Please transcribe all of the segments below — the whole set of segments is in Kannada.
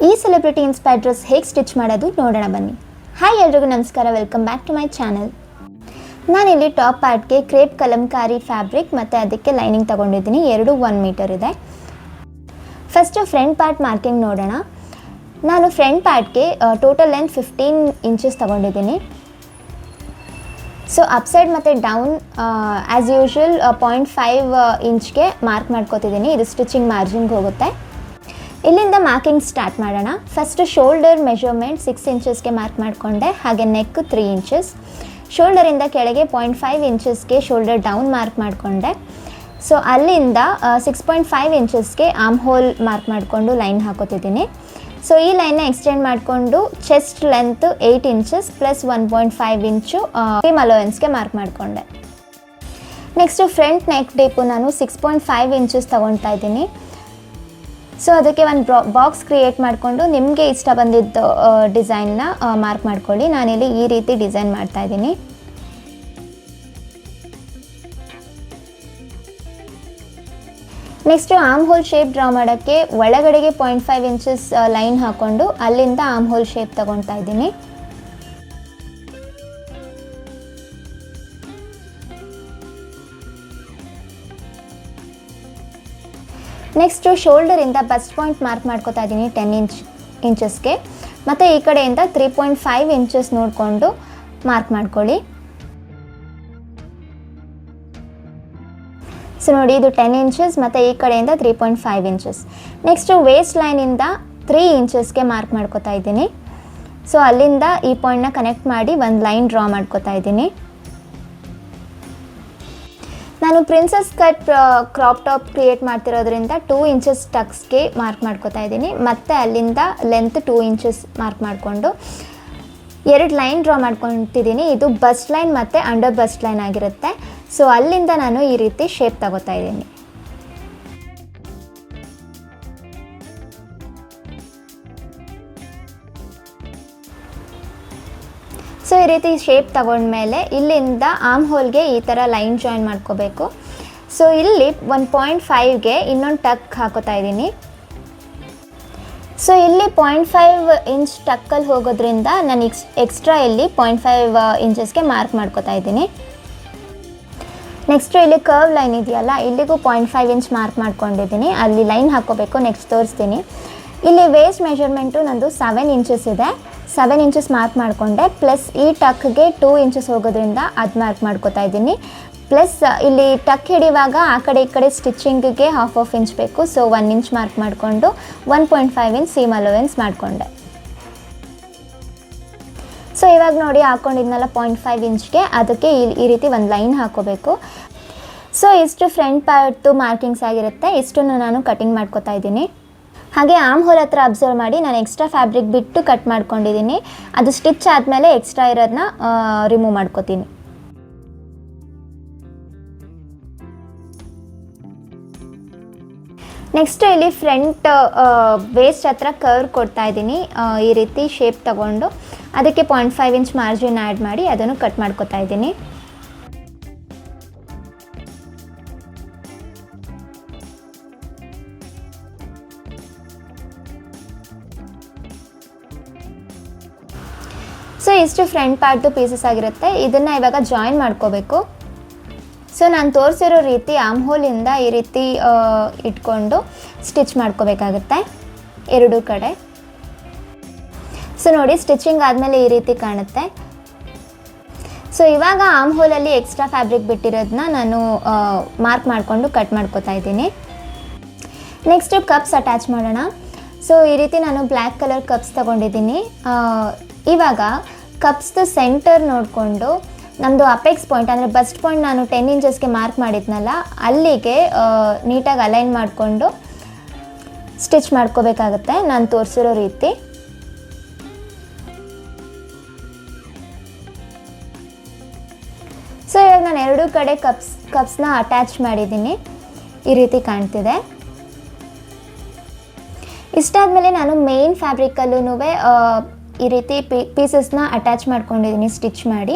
ಈ ಸೆಲೆಬ್ರಿಟಿ ಇನ್ಸ್ಪೈರ್ಡ್ ಡ್ರೆಸ್ ಹೇಗೆ ಸ್ಟಿಚ್ ಮಾಡೋದು ನೋಡೋಣ ಬನ್ನಿ. ಹಾಯ್ ಎಲ್ರಿಗೂ ನಮಸ್ಕಾರ, welcome back to my channel. ನಾನಿಲ್ಲಿ ಟಾಪ್ ಪಾರ್ಟ್ಗೆ ಕ್ರೇಪ್ ಕಲಂಕಾರಿ ಫ್ಯಾಬ್ರಿಕ್ ಮತ್ತು ಅದಕ್ಕೆ ಲೈನಿಂಗ್ ತೊಗೊಂಡಿದ್ದೀನಿ. ಎರಡು 1 ಮೀಟರ್ ಇದೆ. ಫಸ್ಟು ಫ್ರಂಟ್ ಪಾರ್ಟ್ ಮಾರ್ಕಿಂಗ್ ನೋಡೋಣ. ನಾನು ಫ್ರಂಟ್ ಪಾರ್ಟ್ಗೆ ಟೋಟಲ್ ಲೆಂತ್ 15 ಇಂಚಸ್ ತೊಗೊಂಡಿದ್ದೀನಿ. ಸೊ ಅಪ್ಸೈಡ್ ಮತ್ತು ಡೌನ್ ಆ್ಯಸ್ ಯೂಶ್ವಲ್ 0.5 ಇಂಚ್ಗೆ ಮಾರ್ಕ್ ಮಾಡ್ಕೋತಿದ್ದೀನಿ. ಇದು ಸ್ಟಿಚಿಂಗ್ ಮಾರ್ಜಿನ್ಗೆ ಹೋಗುತ್ತೆ. ಇಲ್ಲಿಂದ ಮಾರ್ಕಿಂಗ್ ಸ್ಟಾರ್ಟ್ ಮಾಡೋಣ. ಫಸ್ಟ್ ಶೋಲ್ಡರ್ ಮೆಜರ್ಮೆಂಟ್ 6 ಇಂಚಸ್ಗೆ ಮಾರ್ಕ್ ಮಾಡಿಕೊಂಡೆ, ಹಾಗೆ ನೆಕ್ 3 ಇಂಚಸ್. ಶೋಲ್ಡರಿಂದ ಕೆಳಗೆ 0.5 ಇಂಚಸ್ಗೆ ಶೋಲ್ಡರ್ ಡೌನ್ ಮಾರ್ಕ್ ಮಾಡಿಕೊಂಡೆ. ಸೊ ಅಲ್ಲಿಂದ 6.5 ಇಂಚಸ್ಗೆ ಆರ್ಮ್ ಹೋಲ್ ಮಾರ್ಕ್ ಮಾಡಿಕೊಂಡು ಲೈನ್ ಹಾಕೋತಿದ್ದೀನಿ. ಸೊ ಈ ಲೈನ್ನ ಎಕ್ಸ್ಟೆಂಡ್ ಮಾಡಿಕೊಂಡು ಚೆಸ್ಟ್ ಲೆಂತ್ 8 ಇಂಚಸ್ ಪ್ಲಸ್ 1.5 ಇಂಚು ಸೀಮ್ ಅಲೋವೆನ್ಸ್ಗೆ ಮಾರ್ಕ್ ಮಾಡಿಕೊಂಡೆ. ನೆಕ್ಸ್ಟು ಫ್ರಂಟ್ ನೆಕ್ ಡೀಪು ನಾನು 6.5 ಇಂಚಸ್ ತೊಗೊಳ್ತಾ ಇದ್ದೀನಿ. ಸೊ ಅದಕ್ಕೆ ಒಂದು ಬಾಕ್ಸ್ ಕ್ರಿಯೇಟ್ ಮಾಡಿಕೊಂಡು ನಿಮಗೆ ಇಷ್ಟ ಬಂದಿದ್ದು ಡಿಸೈನ್ನ ಮಾರ್ಕ್ ಮಾಡ್ಕೊಳ್ಳಿ. ನಾನಿಲ್ಲಿ ಈ ರೀತಿ ಡಿಸೈನ್ ಮಾಡ್ತಾಯಿದ್ದೀನಿ. Next arm hole shape draw ಮಾಡೋಕ್ಕೆ ಒಳಗಡೆಗೆ 0.5 ಇಂಚಸ್ ಲೈನ್ ಹಾಕ್ಕೊಂಡು ಅಲ್ಲಿಂದ ಆರ್ಮ್ ಹೋಲ್ ಶೇಪ್ ತೊಗೊಳ್ತಾ ಇದ್ದೀನಿ. ನೆಕ್ಸ್ಟು ಶೋಲ್ಡರಿಂದ ಬಸ್ಟ್ ಪಾಯಿಂಟ್ ಮಾರ್ಕ್ ಮಾಡ್ಕೋತಾ ಇದ್ದೀನಿ 10 ಇಂಚಸ್ಗೆ. ಮತ್ತು ಈ ಕಡೆಯಿಂದ 3.5 ಇಂಚಸ್ ನೋಡಿಕೊಂಡು ಮಾರ್ಕ್ ಮಾಡ್ಕೊಳ್ಳಿ. ಸೊ ನೋಡಿ, ಇದು 10 ಇಂಚಸ್ ಮತ್ತು ಈ ಕಡೆಯಿಂದ 3.5 ಇಂಚಸ್. ನೆಕ್ಸ್ಟು ವೇಸ್ಟ್ ಲೈನಿಂದ 3 ಇಂಚಸ್ಗೆ ಮಾರ್ಕ್ ಮಾಡ್ಕೋತಾ ಇದ್ದೀನಿ. ಸೊ ಅಲ್ಲಿಂದ ಈ ಪಾಯಿಂಟ್ನ ಕನೆಕ್ಟ್ ಮಾಡಿ ಒಂದು ಲೈನ್ ಡ್ರಾ ಮಾಡ್ಕೋತಾ ಇದ್ದೀನಿ. ನಾನು princess cut crop top create ಮಾಡ್ತಿರೋದ್ರಿಂದ 2 ಇಂಚಸ್ ಟಕ್ಸ್ಗೆ ಮಾರ್ಕ್ ಮಾಡ್ಕೋತಾ ಇದ್ದೀನಿ. ಮತ್ತು ಅಲ್ಲಿಂದ ಲೆಂತ್ 2 ಇಂಚಸ್ ಮಾರ್ಕ್ ಮಾಡಿಕೊಂಡು 2 ಲೈನ್ ಡ್ರಾ ಮಾಡ್ಕೊತಿದ್ದೀನಿ. ಇದು ಬಸ್ಟ್ ಲೈನ್ ಮತ್ತು ಅಂಡರ್ ಬಸ್ಟ್ ಲೈನ್ ಆಗಿರುತ್ತೆ. ಸೊ ಅಲ್ಲಿಂದ ನಾನು ಈ ರೀತಿ ಶೇಪ್ ತಗೋತಾ ಇದ್ದೀನಿ. ಸೊ ಈ ರೀತಿ ಶೇಪ್ ತಗೊಂಡ್ಮೇಲೆ ಇಲ್ಲಿಂದ ಆರ್ಮ್ ಹೋಲ್ಗೆ ಈ ಥರ ಲೈನ್ ಜಾಯಿನ್ ಮಾಡ್ಕೋಬೇಕು. ಸೊ ಇಲ್ಲಿ 1.5ಗೆ ಇನ್ನೊಂದು ಟಕ್ ಹಾಕೋತಾ ಇದ್ದೀನಿ. ಸೊ ಇಲ್ಲಿ 0.5 ಇಂಚ್ ಟಕ್ಕಲ್ಲಿ ಹೋಗೋದ್ರಿಂದ ನಾನು ಎಕ್ಸ್ಟ್ರಾ ಇಲ್ಲಿ 0.5 ಇಂಚಸ್ಗೆ ಮಾರ್ಕ್ ಮಾಡ್ಕೋತಾ ಇದ್ದೀನಿ. ನೆಕ್ಸ್ಟು ಇಲ್ಲಿ ಕರ್ವ್ ಲೈನ್ ಇದೆಯಲ್ಲ, ಇಲ್ಲಿಗೂ 0.5 ಇಂಚ್ ಮಾರ್ಕ್ ಮಾಡ್ಕೊಂಡಿದ್ದೀನಿ. ಅಲ್ಲಿ ಲೈನ್ ಹಾಕ್ಕೋಬೇಕು. ನೆಕ್ಸ್ಟ್ ತೋರಿಸ್ತೀನಿ. ಇಲ್ಲಿ ವೇಸ್ಟ್ ಮೆಜರ್ಮೆಂಟು ನಂದು 7 ಇಂಚಸ್ ಇದೆ. 7 ಇಂಚಸ್ ಮಾರ್ಕ್ ಮಾಡಿಕೊಂಡೆ. ಪ್ಲಸ್ ಈ ಟಕ್ಗೆ 2 ಇಂಚಸ್ ಹೋಗೋದ್ರಿಂದ ಅದು ಮಾರ್ಕ್ ಮಾಡ್ಕೋತಾ ಇದ್ದೀನಿ. ಪ್ಲಸ್ ಇಲ್ಲಿ ಟಕ್ ಹಿಡಿಯುವಾಗ ಆ ಕಡೆ ಈ ಕಡೆ ಸ್ಟಿಚಿಂಗಿಗೆ ಹಾಫ್ ಇಂಚ್ ಬೇಕು. ಸೊ 1 ಇಂಚ್ ಮಾರ್ಕ್ ಮಾಡಿಕೊಂಡು 1.5 ಇಂಚ್ ಸೀಮ್ ಅಲೋವೆನ್ಸ್ ಮಾಡಿಕೊಂಡೆ. ಸೊ ಇವಾಗ ನೋಡಿ, ಹಾಕ್ಕೊಂಡಿದ್ನಲ್ಲ 0.5 ಇಂಚ್ಗೆ, ಅದಕ್ಕೆ ಈ ರೀತಿ ಒಂದು ಲೈನ್ ಹಾಕೋಬೇಕು. ಸೊ ಇಷ್ಟು ಫ್ರಂಟ್ ಪಾರ್ಟ್ದು ಮಾರ್ಕಿಂಗ್ಸ್ ಆಗಿರುತ್ತೆ. ಇಷ್ಟನ್ನು ನಾನು ಕಟಿಂಗ್ ಮಾಡ್ಕೋತಾ ಇದ್ದೀನಿ. ಹಾಗೆ ಆರ್ಮ್ ಹೋಲ್ ಹತ್ರ ಅಬ್ಸರ್ವ್ ಮಾಡಿ ನಾನು ಎಕ್ಸ್ಟ್ರಾ ಫ್ಯಾಬ್ರಿಕ್ ಬಿಟ್ಟು ಕಟ್ ಮಾಡ್ಕೊಂಡಿದ್ದೀನಿ. ಅದು ಸ್ಟಿಚ್ ಆದಮೇಲೆ ಎಕ್ಸ್ಟ್ರಾ ಇರೋದನ್ನ ರಿಮೂವ್ ಮಾಡ್ಕೋತೀನಿ. ನೆಕ್ಸ್ಟು ಇಲ್ಲಿ ಫ್ರಂಟ್ ವೇಸ್ಟ್ ಹತ್ರ ಕರ್ವ್ ಕೊಡ್ತಾ ಇದ್ದೀನಿ. ಈ ರೀತಿ ಶೇಪ್ ತಗೊಂಡು ಅದಕ್ಕೆ 0.5 ಇಂಚ್ ಮಾರ್ಜಿನ್ ಆ್ಯಡ್ ಮಾಡಿ ಅದನ್ನು ಕಟ್ ಮಾಡ್ಕೋತಾ ಇದ್ದೀನಿ. ಸೊ ಇಷ್ಟು ಫ್ರಂಟ್ ಪಾರ್ಟ್ದು ಪೀಸಸ್ ಆಗಿರುತ್ತೆ. ಇದನ್ನು ಇವಾಗ ಜಾಯಿನ್ ಮಾಡ್ಕೋಬೇಕು. ಸೊ ನಾನು ತೋರಿಸಿರೋ ರೀತಿ ಆರ್ಮ್ ಹೋಲಿಂದ ಈ ರೀತಿ ಇಟ್ಕೊಂಡು ಸ್ಟಿಚ್ ಮಾಡ್ಕೋಬೇಕಾಗುತ್ತೆ ಎರಡೂ ಕಡೆ. ಸೊ ನೋಡಿ, ಸ್ಟಿಚಿಂಗ್ ಆದಮೇಲೆ ಈ ರೀತಿ ಕಾಣುತ್ತೆ. ಸೊ ಇವಾಗ ಆರ್ಮ್ ಹೋಲಲ್ಲಿ ಎಕ್ಸ್ಟ್ರಾ ಫ್ಯಾಬ್ರಿಕ್ ಬಿಟ್ಟಿರೋದನ್ನ ನಾನು ಮಾರ್ಕ್ ಮಾಡಿಕೊಂಡು ಕಟ್ ಮಾಡ್ಕೋತಾ ಇದ್ದೀನಿ. ನೆಕ್ಸ್ಟು ಕಪ್ಸ್ ಅಟ್ಯಾಚ್ ಮಾಡೋಣ. ಸೊ ಈ ರೀತಿ ನಾನು ಬ್ಲ್ಯಾಕ್ ಕಲರ್ ಕಪ್ಸ್ ತೊಗೊಂಡಿದ್ದೀನಿ. ಇವಾಗ ಕಪ್ಸ್ದು ಸೆಂಟರ್ ನೋಡಿಕೊಂಡು ನಮ್ಮದು ಅಪೆಕ್ಸ್ ಪಾಯಿಂಟ್ ಅಂದರೆ ಬಸ್ಟ್ ಪಾಯಿಂಟ್ ನಾನು 10 ಇಂಚಸ್ಗೆ ಮಾರ್ಕ್ ಮಾಡಿದ್ನಲ್ಲ, ಅಲ್ಲಿಗೆ ನೀಟಾಗಿ ಅಲೈನ್ ಮಾಡಿಕೊಂಡು ಸ್ಟಿಚ್ ಮಾಡ್ಕೋಬೇಕಾಗುತ್ತೆ ನಾನು ತೋರಿಸಿರೋ ರೀತಿ. ಸೊ ಇವಾಗ ನಾನು ಎರಡೂ ಕಡೆ ಕಪ್ಸ್ನ ಅಟ್ಯಾಚ್ ಮಾಡಿದ್ದೀನಿ. ಈ ರೀತಿ ಕಾಣ್ತಿದೆ. ಇಷ್ಟಾದಮೇಲೆ ನಾನು ಮೇನ್ ಫ್ಯಾಬ್ರಿಕಲ್ಲೂ ಈ ರೀತಿ ಪೀಸಸ್ನ ಅಟ್ಯಾಚ್ ಮಾಡ್ಕೊಂಡಿದ್ದೀನಿ ಸ್ಟಿಚ್ ಮಾಡಿ.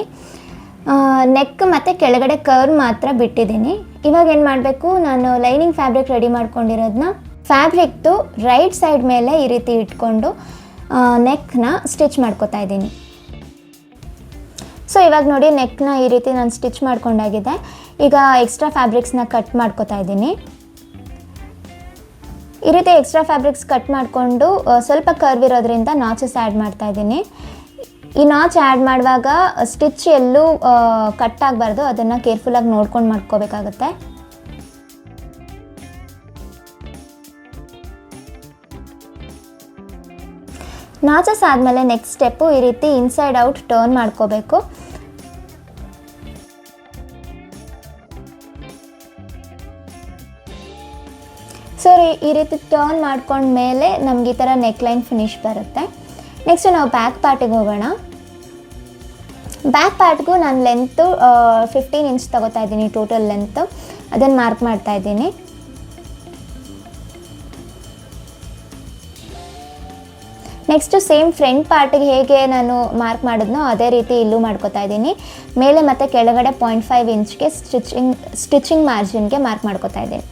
ನೆಕ್ ಮತ್ತು ಕೆಳಗಡೆ ಕರ್ವ್ ಮಾತ್ರ ಬಿಟ್ಟಿದ್ದೀನಿ. ಇವಾಗ ಏನು ಮಾಡಬೇಕು, ನಾನು ಲೈನಿಂಗ್ ಫ್ಯಾಬ್ರಿಕ್ ರೆಡಿ ಮಾಡ್ಕೊಂಡಿರೋದನ್ನ ಫ್ಯಾಬ್ರಿಕ್ದು ರೈಟ್ ಸೈಡ್ ಮೇಲೆ ಈ ರೀತಿ ಇಟ್ಕೊಂಡು ನೆಕ್ನ ಸ್ಟಿಚ್ ಮಾಡ್ಕೋತಾ ಇದ್ದೀನಿ. ಸೊ ಇವಾಗ ನೋಡಿ ನೆಕ್ನ ಈ ರೀತಿ ನಾನು ಸ್ಟಿಚ್ ಮಾಡ್ಕೊಂಡಾಗಿದೆ. ಈಗ ಎಕ್ಸ್ಟ್ರಾ ಫ್ಯಾಬ್ರಿಕ್ಸ್ನ ಕಟ್ ಮಾಡ್ಕೋತಾ ಇದ್ದೀನಿ. ಈ ರೀತಿ ಎಕ್ಸ್ಟ್ರಾ ಫ್ಯಾಬ್ರಿಕ್ಸ್ ಕಟ್ ಮಾಡಿಕೊಂಡು ಸ್ವಲ್ಪ ಕರ್ವ್ ಇರೋದ್ರಿಂದ ನಾಚಸ್ ಆ್ಯಡ್ ಮಾಡ್ತಾ ಇದ್ದೀನಿ. ಈ ನಾಚ್ ಆ್ಯಡ್ ಮಾಡುವಾಗ ಸ್ಟಿಚ್ ಎಲ್ಲೂ ಕಟ್ ಆಗಬಾರ್ದು, ಅದನ್ನು ಕೇರ್ಫುಲ್ಲಾಗಿ ನೋಡ್ಕೊಂಡು ಮಾಡ್ಕೋಬೇಕಾಗತ್ತೆ. ನಾಚಸ್ ಆದಮೇಲೆ ನೆಕ್ಸ್ಟ್ ಸ್ಟೆಪ್ಪು ಈ ರೀತಿ ಇನ್ಸೈಡ್ ಔಟ್ ಟರ್ನ್ ಮಾಡ್ಕೋಬೇಕು. ಸೊ ಈ ರೀತಿ ಟರ್ನ್ ಮಾಡ್ಕೊಂಡ್ಮೇಲೆ ನಮ್ಗೆ ಈ ಥರ ನೆಕ್ಲೈನ್ ಫಿನಿಶ್ ಬರುತ್ತೆ. ನೆಕ್ಸ್ಟ್ ನಾವು ಬ್ಯಾಕ್ ಪಾರ್ಟಿಗೆ ಹೋಗೋಣ. ಬ್ಯಾಕ್ ಪಾರ್ಟ್ಗೂ ನಾನು ಲೆಂತು 15 ಇಂಚ್ ತಗೋತಾ ಇದ್ದೀನಿ, ಟೋಟಲ್ ಲೆಂತು. ಅದನ್ನು ಮಾರ್ಕ್ ಮಾಡ್ತಾ ಇದ್ದೀನಿ. ನೆಕ್ಸ್ಟು ಸೇಮ್ ಫ್ರಂಟ್ ಪಾರ್ಟಿಗೆ ಹೇಗೆ ನಾನು ಮಾರ್ಕ್ ಮಾಡಿದ್ನೋ ಅದೇ ರೀತಿ ಇಲ್ಲೂ ಮಾಡ್ಕೋತಾ ಇದ್ದೀನಿ. ಮೇಲೆ ಮತ್ತು ಕೆಳಗಡೆ 0.5 ಇಂಚ್ಗೆ ಸ್ಟಿಚಿಂಗ್ ಮಾರ್ಜಿನ್ಗೆ ಮಾರ್ಕ್ ಮಾಡ್ಕೋತಾ ಇದ್ದೀನಿ.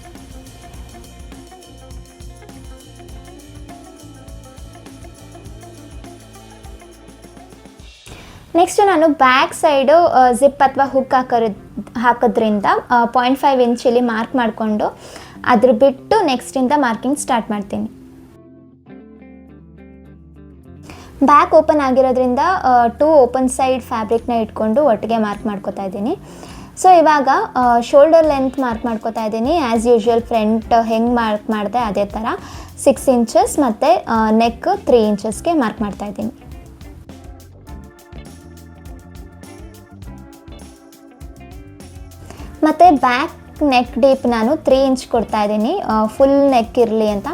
ನೆಕ್ಸ್ಟು ನಾನು ಬ್ಯಾಕ್ ಸೈಡು ಜಿಪ್ ಅಥವಾ ಹುಕ್ ಹಾಕೋದ್ರಿಂದ 0.5 ಇಂಚಲ್ಲಿ ಮಾರ್ಕ್ ಮಾಡಿಕೊಂಡು ಅದ್ರ ಬಿಟ್ಟು ನೆಕ್ಸ್ಟಿಂದ ಮಾರ್ಕಿಂಗ್ ಸ್ಟಾರ್ಟ್ ಮಾಡ್ತೀನಿ. ಬ್ಯಾಕ್ ಓಪನ್ ಆಗಿರೋದ್ರಿಂದ 2 ಓಪನ್ ಸೈಡ್ ಫ್ಯಾಬ್ರಿಕ್ನ ಇಟ್ಕೊಂಡು ಒಟ್ಟಿಗೆ ಮಾರ್ಕ್ ಮಾಡ್ಕೋತಾ ಇದ್ದೀನಿ. ಸೊ ಇವಾಗ ಶೋಲ್ಡರ್ ಲೆಂತ್ ಮಾರ್ಕ್ ಮಾಡ್ಕೋತಾ ಇದ್ದೀನಿ. ಆ್ಯಸ್ ಯೂಶ್ವಲ್ ಫ್ರಂಟ್ ಹೆಂಗೆ ಮಾರ್ಕ್ ಮಾಡಿದೆ ಅದೇ ಥರ 6 ಇಂಚಸ್ ಮತ್ತು ನೆಕ್ 3 ಇಂಚಸ್ಗೆ ಮಾರ್ಕ್ ಮಾಡ್ತಾ ಇದ್ದೀನಿ. ಮತ್ತು ಬ್ಯಾಕ್ ನೆಕ್ ಡೀಪ್ ನಾನು 3 ಇಂಚ್ ಕೊಡ್ತಾ ಇದ್ದೀನಿ, ಫುಲ್ ನೆಕ್ ಇರಲಿ ಅಂತ.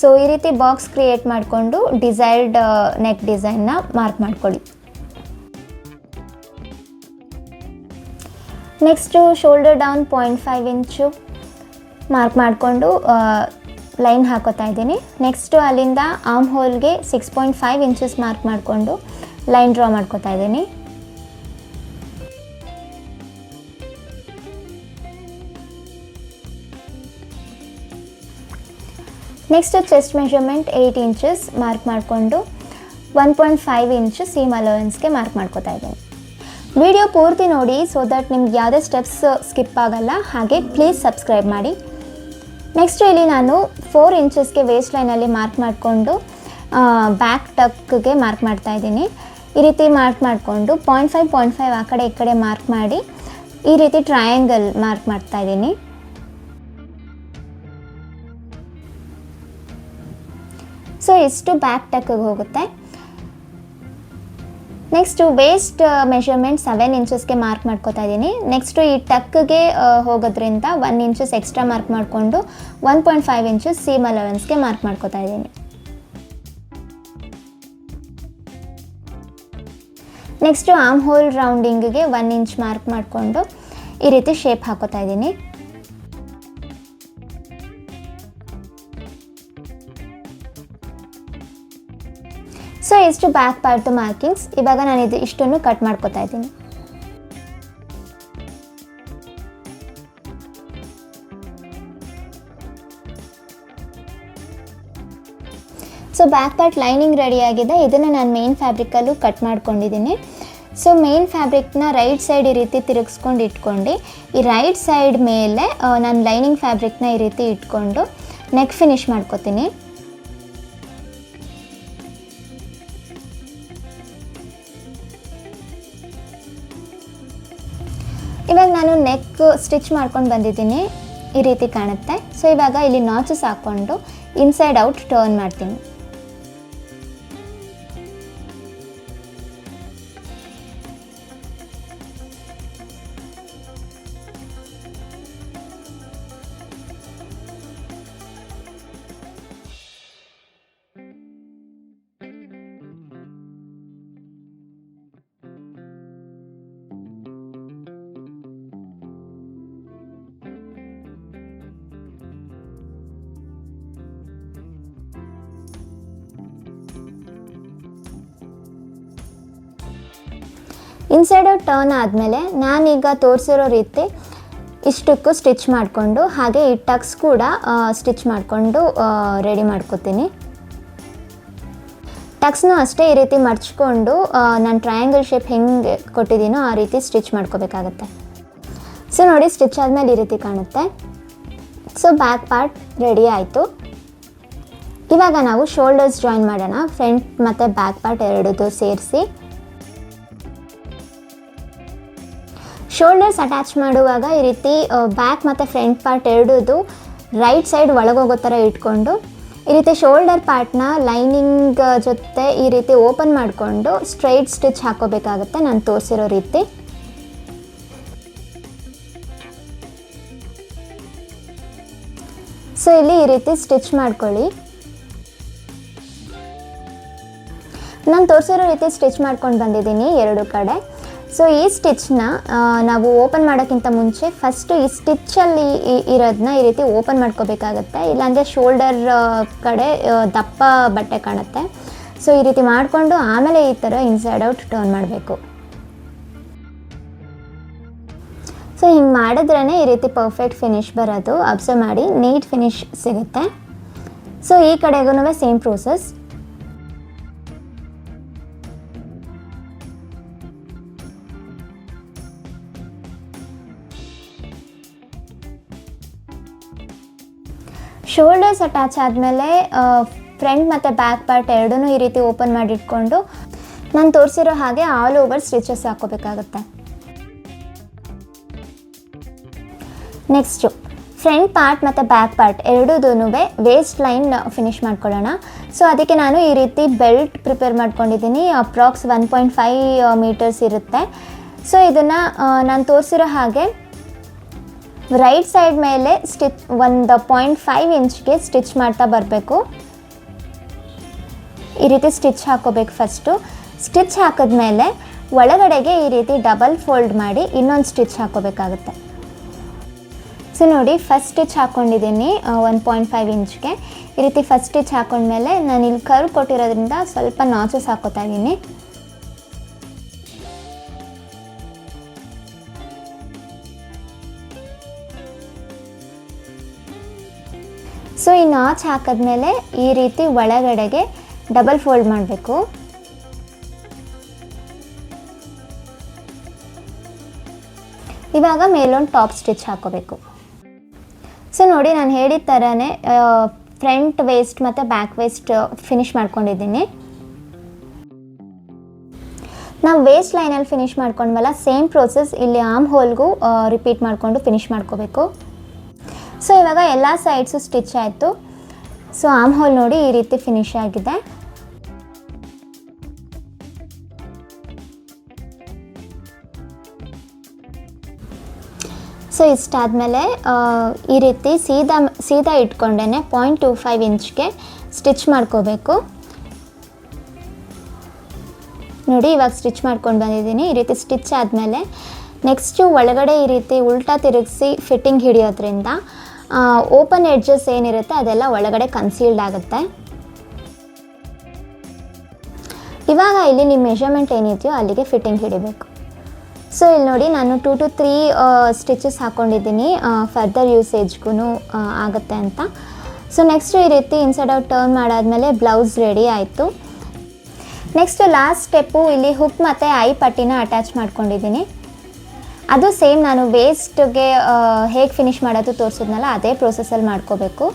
ಸೊ ಈ ರೀತಿ ಬಾಕ್ಸ್ ಕ್ರಿಯೇಟ್ ಮಾಡಿಕೊಂಡು ಡಿಸೈರ್ಡ್ ನೆಕ್ ಡಿಸೈನ್ನ ಮಾರ್ಕ್ ಮಾಡ್ಕೊಳ್ಳಿ. ನೆಕ್ಸ್ಟು ಶೋಲ್ಡರ್ ಡೌನ್ 0.5 ಇಂಚು ಮಾರ್ಕ್ ಮಾಡಿಕೊಂಡು ಲೈನ್ ಹಾಕೋತಾ ಇದ್ದೀನಿ. ನೆಕ್ಸ್ಟು ಅಲ್ಲಿಂದ ಆರ್ಮ್ ಹೋಲ್ಗೆ 6.5 ಇಂಚಸ್ ಮಾರ್ಕ್ ಮಾಡಿಕೊಂಡು ಲೈನ್ ಡ್ರಾ ಮಾಡ್ಕೋತಾ ಇದ್ದೀನಿ. Next chest measurement 8 inches mark ಮಾಡಿಕೊಂಡು 1.5 ಇಂಚು ಸೀಮ್ ಅಲೋವೆನ್ಸ್ಗೆ ಮಾರ್ಕ್ ಮಾಡ್ಕೋತಾ ಇದ್ದೀನಿ. ವಿಡಿಯೋ ಪೂರ್ತಿ ನೋಡಿ ಸೊ ದಟ್ ನಿಮ್ಗೆ ಯಾವುದೇ ಸ್ಟೆಪ್ಸ್ ಸ್ಕಿಪ್ ಆಗಲ್ಲ. ಹಾಗೆ ಪ್ಲೀಸ್ ಸಬ್ಸ್ಕ್ರೈಬ್ ಮಾಡಿ. ನೆಕ್ಸ್ಟು ಇಲ್ಲಿ ನಾನು 4 ಇಂಚಸ್ಗೆ ವೇಸ್ಟ್ ಲೈನಲ್ಲಿ ಮಾರ್ಕ್ ಮಾಡಿಕೊಂಡು ಬ್ಯಾಕ್ ಟಕ್ಗೆ ಮಾರ್ಕ್ ಮಾಡ್ತಾ ಇದ್ದೀನಿ. ಈ ರೀತಿ ಮಾರ್ಕ್ ಮಾಡಿಕೊಂಡು 0.5 ಆ ಕಡೆ ಈ ಕಡೆ ಮಾರ್ಕ್ ಮಾಡಿ ಈ ರೀತಿ ಟ್ರಯಾಂಗಲ್ ಮಾರ್ಕ್ ಮಾಡ್ತಾ ಇದ್ದೀನಿ. ಸೊ ಇಷ್ಟು ಬ್ಯಾಕ್ ಟಕ್ಗೆ ಹೋಗುತ್ತೆ. ನೆಕ್ಸ್ಟು ವೇಸ್ಟ್ ಮೆಷರ್ಮೆಂಟ್ 7 ಇಂಚಸ್ಗೆ ಮಾರ್ಕ್ ಮಾಡ್ಕೋತಾ ಇದ್ದೀನಿ. ನೆಕ್ಸ್ಟು ಈ ಟಕ್ಗೆ ಹೋಗೋದ್ರಿಂದ 1 ಇಂಚಸ್ ಎಕ್ಸ್ಟ್ರಾ ಮಾರ್ಕ್ ಮಾಡಿಕೊಂಡು 1.5 ಇಂಚಸ್ ಸೀಮ್ ಅಲೋವೆನ್ಸ್ಗೆ ಮಾರ್ಕ್ ಮಾಡ್ಕೋತಾ ಇದ್ದೀನಿ. ನೆಕ್ಸ್ಟು ಆರ್ಮ್ ಹೋಲ್ ರೌಂಡಿಂಗಿಗೆ 1 ಇಂಚ್ ಮಾರ್ಕ್ ಮಾಡಿಕೊಂಡು ಈ ರೀತಿ ಶೇಪ್ ಹಾಕೋತಾ ಇದ್ದೀನಿ. ಸೊ ಇಷ್ಟು ಬ್ಯಾಕ್ ಪಾರ್ಟ್ ಮಾರ್ಕಿಂಗ್ಸ್. ಇವಾಗ ನಾನು ಇಷ್ಟನ್ನು ಕಟ್ ಮಾಡ್ಕೋತಾ ಇದ್ದೀನಿ. ಸೊ ಬ್ಯಾಕ್ ಪಾರ್ಟ್ ಲೈನಿಂಗ್ ರೆಡಿಯಾಗಿದೆ. ಇದನ್ನು ನಾನು ಮೇನ್ ಫ್ಯಾಬ್ರಿಕಲ್ಲೂ ಕಟ್ ಮಾಡ್ಕೊಂಡಿದ್ದೀನಿ. ಸೊ ಮೇನ್ ಫ್ಯಾಬ್ರಿಕ್ನ ರೈಟ್ ಸೈಡ್ ಈ ರೀತಿ ತಿರುಗಿಸ್ಕೊಂಡು ಇಟ್ಕೊಂಡು ಈ ರೈಟ್ ಸೈಡ್ ಮೇಲೆ ನಾನು ಲೈನಿಂಗ್ ಫ್ಯಾಬ್ರಿಕ್ನ ಈ ರೀತಿ ಇಟ್ಕೊಂಡು ನೆಕ್ ಫಿನಿಶ್ ಮಾಡ್ಕೋತೀನಿ. ಇವಾಗ ನಾನು ನೆಕ್ ಸ್ಟಿಚ್ ಮಾಡ್ಕೊಂಡು ಬಂದಿದ್ದೀನಿ, ಈ ರೀತಿ ಕಾಣುತ್ತೆ. ಸೊ ಇವಾಗ ಇಲ್ಲಿ ನಾಚಸ್ ಹಾಕ್ಕೊಂಡು ಇನ್ಸೈಡ್ ಔಟ್ ಟರ್ನ್ ಮಾಡ್ತೀನಿ. ಇನ್ಸೈಡ್ ಔಟ್ ಟರ್ನ್ ಆದಮೇಲೆ ನಾನೀಗ ತೋರಿಸಿರೋ ರೀತಿ ಇಷ್ಟಕ್ಕೂ ಸ್ಟಿಚ್ ಮಾಡಿಕೊಂಡು ಹಾಗೆ ಈ ಟಕ್ಸ್ ಕೂಡ ಸ್ಟಿಚ್ ಮಾಡಿಕೊಂಡು ರೆಡಿ ಮಾಡ್ಕೊತೀನಿ. ಟಕ್ಸ್ನೂ ಅಷ್ಟೇ ಈ ರೀತಿ ಮಡ್ಚ್ಕೊಂಡು ನಾನು ಟ್ರಯಾಂಗಲ್ ಶೇಪ್ ಹೆಂಗೆ ಕೊಟ್ಟಿದ್ದೀನೋ ಆ ರೀತಿ ಸ್ಟಿಚ್ ಮಾಡ್ಕೋಬೇಕಾಗತ್ತೆ. ಸೊ ನೋಡಿ, ಸ್ಟಿಚ್ ಆದಮೇಲೆ ಈ ರೀತಿ ಕಾಣುತ್ತೆ. ಸೊ ಬ್ಯಾಕ್ ಪಾರ್ಟ್ ರೆಡಿ ಆಯಿತು. ಇವಾಗ ನಾವು ಶೋಲ್ಡರ್ಸ್ ಜಾಯಿನ್ ಮಾಡೋಣ. ಫ್ರಂಟ್ ಮತ್ತು ಬ್ಯಾಕ್ ಪಾರ್ಟ್ ಎರಡೂ ಸೇರಿಸಿ ಶೋಲ್ಡರ್ಸ್ ಅಟ್ಯಾಚ್ ಮಾಡುವಾಗ ಈ ರೀತಿ ಬ್ಯಾಕ್ ಮತ್ತು ಫ್ರಂಟ್ ಪಾರ್ಟ್ ಎರಡೂ ರೈಟ್ ಸೈಡ್ ಒಳಗೋಗೋ ಥರ ಇಟ್ಕೊಂಡು ಈ ರೀತಿ ಶೋಲ್ಡರ್ ಪಾರ್ಟ್ನ ಲೈನಿಂಗ್ ಜೊತೆ ಈ ರೀತಿ ಓಪನ್ ಮಾಡಿಕೊಂಡು ಸ್ಟ್ರೈಟ್ ಸ್ಟಿಚ್ ಹಾಕೋಬೇಕಾಗುತ್ತೆ, ನಾನು ತೋರಿಸಿರೋ ರೀತಿ. ಸೊ ಇಲ್ಲಿ ಈ ರೀತಿ ಸ್ಟಿಚ್ ಮಾಡ್ಕೊಳ್ಳಿ. ನಾನು ತೋರಿಸಿರೋ ರೀತಿ ಸ್ಟಿಚ್ ಮಾಡ್ಕೊಂಡು ಬಂದಿದ್ದೀನಿ ಎರಡು ಕಡೆ. ಸೊ ಈ ಸ್ಟಿಚ್ನ ನಾವು ಓಪನ್ ಮಾಡೋಕ್ಕಿಂತ ಮುಂಚೆ ಫಸ್ಟು ಈ ಸ್ಟಿಚ್ಚಲ್ಲಿ ಇರೋದನ್ನ ಈ ರೀತಿ ಓಪನ್ ಮಾಡ್ಕೋಬೇಕಾಗತ್ತೆ, ಇಲ್ಲಾಂದರೆ ಶೋಲ್ಡರ್ ಕಡೆ ದಪ್ಪ ಬಟ್ಟೆ ಕಾಣುತ್ತೆ. ಸೊ ಈ ರೀತಿ ಮಾಡಿಕೊಂಡು ಆಮೇಲೆ ಈ ಥರ ಇನ್ಸೈಡ್ ಔಟ್ ಟರ್ನ್ ಮಾಡಬೇಕು. ಸೊ ಹಿಂಗೆ ಮಾಡಿದ್ರೇ ಈ ರೀತಿ ಪರ್ಫೆಕ್ಟ್ ಫಿನಿಶ್ ಬರೋದು. ಅಬ್ಸರ್ವ್ ಮಾಡಿ, ನೀಟ್ ಫಿನಿಶ್ ಸಿಗುತ್ತೆ. ಸೊ ಈ ಕಡೆಗೂ ಸೇಮ್ ಪ್ರೋಸೆಸ್. ಶೋಲ್ಡರ್ಸ್ ಅಟ್ಯಾಚ್ ಆದಮೇಲೆ ಫ್ರಂಟ್ ಮತ್ತು ಬ್ಯಾಕ್ ಪಾರ್ಟ್ ಎರಡೂ ಈ ರೀತಿ ಓಪನ್ ಮಾಡಿಟ್ಕೊಂಡು ನಾನು ತೋರಿಸಿರೋ ಹಾಗೆ ಆಲ್ ಓವರ್ ಸ್ಟಿಚಸ್ ಹಾಕೋಬೇಕಾಗುತ್ತೆ. ನೆಕ್ಸ್ಟು ಫ್ರಂಟ್ ಪಾರ್ಟ್ ಮತ್ತು ಬ್ಯಾಕ್ ಪಾರ್ಟ್ ಎರಡೂ ವೇಸ್ಟ್ ಲೈನ್ ಫಿನಿಶ್ ಮಾಡ್ಕೊಳ್ಳೋಣ. ಸೊ ಅದಕ್ಕೆ ನಾನು ಈ ರೀತಿ ಬೆಲ್ಟ್ ಪ್ರಿಪೇರ್ ಮಾಡ್ಕೊಂಡಿದ್ದೀನಿ. ಅಪ್ರಾಕ್ಸ್ 1.5 ಮೀಟರ್ಸ್ ಇರುತ್ತೆ. ಸೊ ಇದನ್ನು ನಾನು ತೋರಿಸಿರೋ ಹಾಗೆ ರೈಟ್ ಸೈಡ್ ಮೇಲೆ ಸ್ಟಿಚ್ 1.5 ಇಂಚ್ಗೆ ಸ್ಟಿಚ್ ಮಾಡ್ತಾ ಬರಬೇಕು. ಈ ರೀತಿ ಸ್ಟಿಚ್ ಹಾಕೋಬೇಕು. ಫಸ್ಟು ಸ್ಟಿಚ್ ಹಾಕಿದ್ಮೇಲೆ ಒಳಗಡೆಗೆ ಈ ರೀತಿ ಡಬಲ್ ಫೋಲ್ಡ್ ಮಾಡಿ ಇನ್ನೊಂದು ಸ್ಟಿಚ್ ಹಾಕೋಬೇಕಾಗುತ್ತೆ. ಸೊ ನೋಡಿ, ಫಸ್ಟ್ ಸ್ಟಿಚ್ ಹಾಕ್ಕೊಂಡಿದ್ದೀನಿ 1.5 ಇಂಚ್ಗೆ. ಈ ರೀತಿ ಫಸ್ಟ್ ಸ್ಟಿಚ್ ಹಾಕೊಂಡ್ಮೇಲೆ ನಾನು ಇಲ್ಲಿ ಕರ್ವ್ ಕೊಟ್ಟಿರೋದ್ರಿಂದ ಸ್ವಲ್ಪ ನಾಚಸ್ ಹಾಕೋತಾ ಇದ್ದೀನಿ. ಸೊ ಈ ನಾಚ್ ಹಾಕಿದ್ಮೇಲೆ ಈ ರೀತಿ ಒಳಗಡೆಗೆ ಡಬಲ್ ಫೋಲ್ಡ್ ಮಾಡಬೇಕು. ಇವಾಗ ಮೇಲೊಂದು ಟಾಪ್ ಸ್ಟಿಚ್ ಹಾಕೋಬೇಕು. ಸೊ ನೋಡಿ, ನಾನು ಹೇಳಿದ ಥರನೇ ಫ್ರಂಟ್ ವೇಸ್ಟ್ ಮತ್ತು ಬ್ಯಾಕ್ ವೇಸ್ಟ್ ಫಿನಿಶ್ ಮಾಡ್ಕೊಂಡಿದ್ದೀನಿ. ನಾವು ವೇಸ್ಟ್ ಲೈನಲ್ಲಿ ಫಿನಿಶ್ ಮಾಡ್ಕೊಂಡ್ವಲ್ಲ, ಸೇಮ್ ಪ್ರೋಸೆಸ್ ಇಲ್ಲಿ ಆರ್ಮ್ ಹೋಲ್ಗೂ ರಿಪೀಟ್ ಮಾಡಿಕೊಂಡು ಫಿನಿಶ್ ಮಾಡ್ಕೋಬೇಕು. ಸೊ ಇವಾಗ ಎಲ್ಲ ಸೈಡ್ಸು ಸ್ಟಿಚ್ ಆಯಿತು. ಸೊ ಆರ್ಮ್ ಹೋಲ್ ನೋಡಿ ಈ ರೀತಿ ಫಿನಿಶ್ ಆಗಿದೆ. ಸೊ ಇಷ್ಟಾದಮೇಲೆ ಈ ರೀತಿ ಸೀದಾ ಇಟ್ಕೊಂಡೇ 0.25 ಇಂಚ್ಗೆ ಸ್ಟಿಚ್ ಮಾಡ್ಕೋಬೇಕು. ನೋಡಿ, ಇವಾಗ ಸ್ಟಿಚ್ ಮಾಡ್ಕೊಂಡು ಬಂದಿದ್ದೀನಿ. ಈ ರೀತಿ ಸ್ಟಿಚ್ ಆದಮೇಲೆ ನೆಕ್ಸ್ಟು ಒಳಗಡೆ ಈ ರೀತಿ ಉಲ್ಟಾ ತಿರುಗಿಸಿ ಫಿಟ್ಟಿಂಗ್ ಹಿಡಿಯೋದ್ರಿಂದ ಓಪನ್ ಎಡ್ಜಸ್ ಏನಿರುತ್ತೆ ಅದೆಲ್ಲ ಒಳಗಡೆ ಕನ್ಸೀಲ್ಡ್ ಆಗುತ್ತೆ. ಇವಾಗ ಇಲ್ಲಿ ನಿಮ್ಮ ಮೆಷರ್ಮೆಂಟ್ ಏನಿದೆಯೋ ಅಲ್ಲಿಗೆ ಫಿಟ್ಟಿಂಗ್ ಹಿಡಿಬೇಕು. ಸೊ ಇಲ್ಲಿ ನೋಡಿ, ನಾನು 2 to 3 ಸ್ಟಿಚಸ್ ಹಾಕ್ಕೊಂಡಿದ್ದೀನಿ, ಫರ್ದರ್ ಯೂಸೇಜ್ಗೂ ಆಗುತ್ತೆ ಅಂತ. ಸೊ ನೆಕ್ಸ್ಟು ಈ ರೀತಿ ಇನ್ಸೈಡ್ ಔಟ್ ಟರ್ನ್ ಮಾಡಾದಮೇಲೆ ಬ್ಲೌಸ್ ರೆಡಿ ಆಯಿತು. ನೆಕ್ಸ್ಟು ಲಾಸ್ಟ್ ಸ್ಟೆಪ್ಪು, ಇಲ್ಲಿ ಹುಕ್ ಮತ್ತು ಐ ಪಟ್ಟಿನ ಅಟ್ಯಾಚ್ ಮಾಡ್ಕೊಂಡಿದ್ದೀನಿ. ಅದು ಸೇಮ್ ನಾನು ವೇಸ್ಟ್ಗೆ ಹೇಗೆ ಫಿನಿಶ್ ಮಾಡೋದು ತೋರಿಸಿದ್ನಲ್ಲ ಅದೇ ಪ್ರೋಸೆಸ್ಸಲ್ಲಿ ಮಾಡ್ಕೋಬೇಕು.